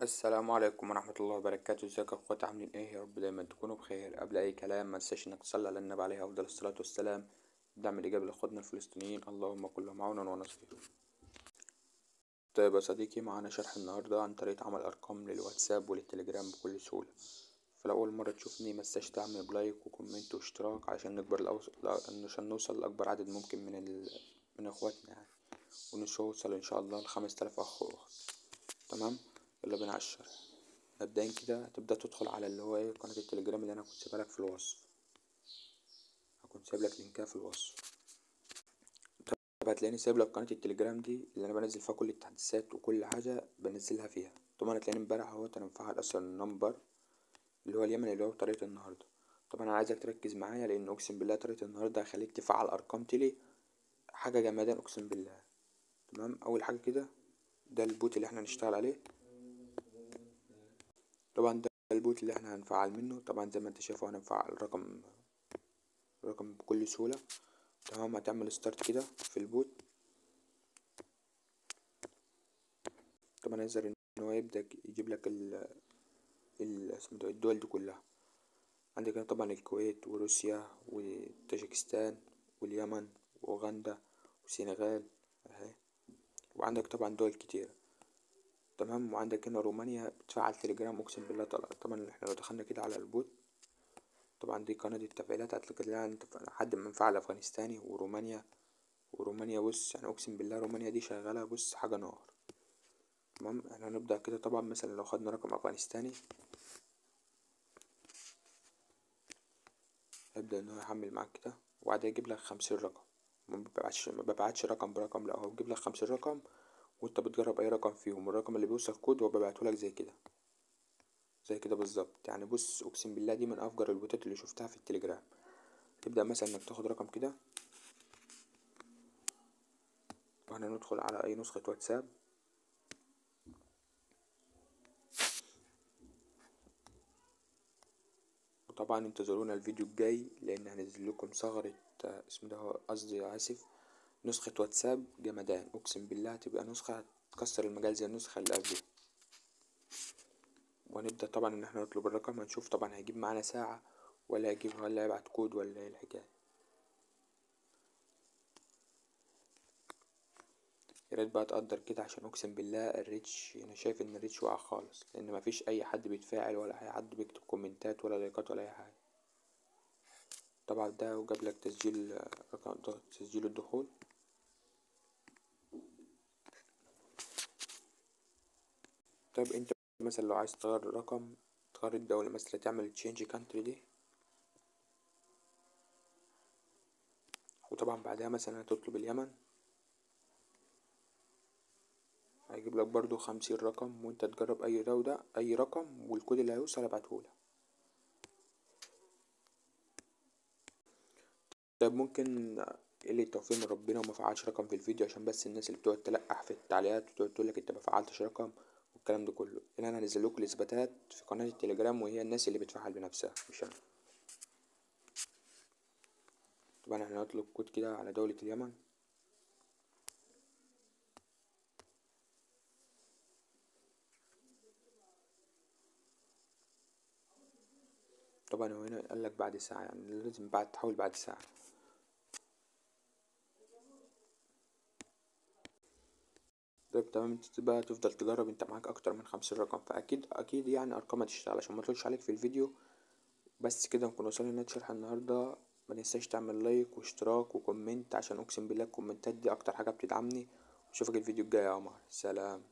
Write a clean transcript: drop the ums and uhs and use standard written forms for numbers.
السلام عليكم ورحمة الله وبركاته. ازيك يا اخواتي؟ عاملين ايه؟ يا رب دايما تكونوا بخير. قبل اي كلام ما تنساش انك تصلي على النبي عليه افضل الصلاة والسلام. الدعم الايجابي لاخواتنا الفلسطينيين، اللهم كل معاونا ونصير. طيب يا صديقي، معانا شرح النهاردة عن طريقة عمل ارقام للواتساب وللتليجرام بكل سهولة. فلو اول مرة تشوفني ما تنساش تعمل بلايك وكومنت واشتراك عشان عشان نوصل لاكبر عدد ممكن من اخواتنا يعني، ونوصل ان شاء الله ل5000 اخ واخت. تمام، يلا بينا على الشرح. مبدئيا كده هتبدأ تدخل على اللي هو ايه قناة التليجرام اللي انا كنت سايبها لك في الوصف. هكون سايب لك لينكها في الوصف. طب هتلاقيني سايب لك قناة التليجرام دي اللي انا بنزل فيها كل التحديثات وكل حاجة بنزلها فيها. طبعا هتلاقيني امبارح اهوت انا مفعل اصلا النمبر اللي هو اليمن اللي هو بطريقة النهاردة. طبعا انا عايزك تركز معايا لان اقسم بالله طريقة النهاردة هخليك تفعل ارقام تلي حاجة جمدان اقسم بالله. تمام، اول حاجة كده ده البوت اللي احنا هنشتغل عليه. طبعا ده البوت اللي احنا هنفعل منه. طبعا زي ما انت شايف انا مفعل الرقم بكل سهولة. تمام، هتعمل ستارت كده في البوت. طبعا يظهر ان هو يبدأ يجيب لك اسمه ده الدول دي كلها. عندك هنا طبعا الكويت وروسيا وطاجيكستان واليمن واوغندا والسنغال اهي، وعندك طبعا دول كتير. تمام، وعندك هنا رومانيا بتفعل تليجرام اقسم بالله. طبعا احنا لو دخلنا كده على البوت، طبعا دي قناة التفعيلات هتلاقي لها حد منفعل افغانستاني ورومانيا بص يعني اقسم بالله رومانيا دي شغالة بص حاجة نار. تمام، احنا هنبدأ كده. طبعا مثلا لو خدنا رقم افغانستاني هيبدأ ان هو يحمل معاك كده وبعدين يجيب لك 50 رقم. ما ببعتش رقم برقم، لا هو بيجيب لك 50 رقم وانت بتجرب اي رقم فيهم. الرقم اللي بيوصل كود هو بيبعته لك زي كده بالظبط يعني. بص اقسم بالله دي من افجر البوتات اللي شفتها في التليجرام. تبدأ مثلا انك تاخد رقم كده واحنا ندخل على اي نسخة واتساب. وطبعا انتظرونا الفيديو الجاي لان هنزل لكم ثغرة اسمه ده قصدي اسف نسخة واتساب جمدان اقسم بالله. هتبقى نسخة هتكسر المجال زي النسخة اللي قبلها. وهنبدأ طبعا ان احنا نطلب الرقم. هنشوف طبعا هيجيب معانا ساعة ولا هيبعت كود ولا ايه الحكاية. يا ريت بقى تقدر كده عشان اقسم بالله الريتش انا شايف ان الريتش واقع خالص لان مفيش اي حد بيتفاعل ولا اي حد بيكتب كومنتات ولا لايكات ولا اي حاجة. طبعا ده وجاب لك تسجيل رقم تسجيل الدخول. طب انت مثلا لو عايز تغير الرقم تغير الدولة مثلا تعمل تشينج كانتري دي. وطبعا بعدها مثلا هتطلب اليمن هيجيب لك برضو 50 رقم وانت تجرب اي دولة اي رقم والكود اللي هيوصل ابعتهولك. طيب ممكن اللي التوفيق من ربنا وما فعلش رقم في الفيديو عشان بس الناس اللي بتقعد تلقح في التعليقات وتقعد تقول لك انت ما فعلتش رقم والكلام ده كله. اللي انا هنزل لكم الاثباتات في قناة التليجرام وهي الناس اللي بتفعل بنفسها مش انا. طبعا احنا هنطلب كود كده على دولة اليمن. طبعا هو هنا قال لك بعد ساعة يعني لازم تحاول بعد ساعة. طيب تمام، انت بقى تفضل تجرب. انت معاك اكتر من 50 رقم فاكيد يعني ارقام هتشتغل عشان ما تطولش عليك في الفيديو. بس كده نكون وصلنا لنهاية شرح النهاردة. ما تنساش تعمل لايك واشتراك وكومنت عشان اقسم بالله الكومنتات دي اكتر حاجة بتدعمني. واشوفك الفيديو الجاي يا عمر. سلام.